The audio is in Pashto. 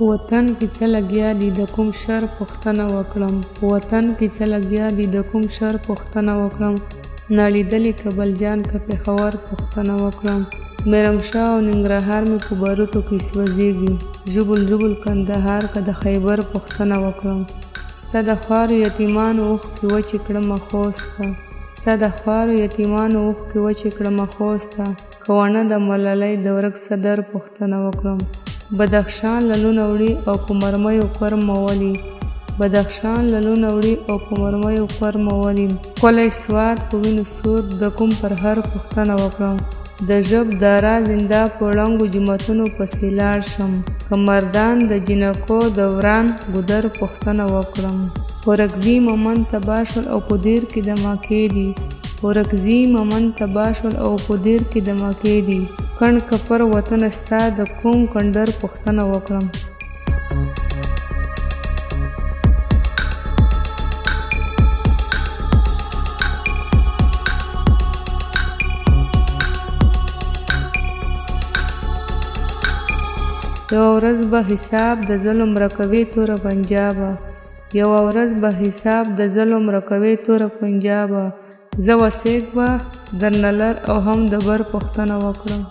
وطن کې څه لګیا دي د کوم شر پوښتنه وکړم وطن کې څه لګیا دي د کوم شر پوښتنه وکړم نالیدلې کابل جان که پېښور پوښتنه وکړم میرمشاه او ننګرهار مې په باروتو کې سوځېږي ژوبل ژوبل کندهار که د خیبر پوښتنه وکړم ستا د خوارو یتیمانو اوښکې وچې کړمه خوسته ستا د خوارو یتیمانو اوښکې وچې کړمه خوسته که ونه د ملالۍ د ورک صدر پوښتنه وکړم بدخشان للونه وړي او په مرمیو کرمولي بدخشان للونه وړي او په مرمیو کرمولي ښکلی سوات په وینو سور د کوم پرهر پوښتنه وکړم د ژب دارا زنده په ړنګو جوماتونو پسې لاړ شم که مردان د جنکو د وران ګودر پوښتنه وکړم ورکزي مومن تباه شول او په دیر کې دمه کېدي ورکزي مومن تباه شول او په دیر کې دمه کېدي کڼ کپر وطن ستا د کوم کندر پوښتنه وکړم یو ورځ به حساب د ظلم رکوي توره پنجابه یو ورځ به حساب د ظلم رکوي توره پنجابه زه وسیږ به درنه لر او هم د بر پوښتنه وکړم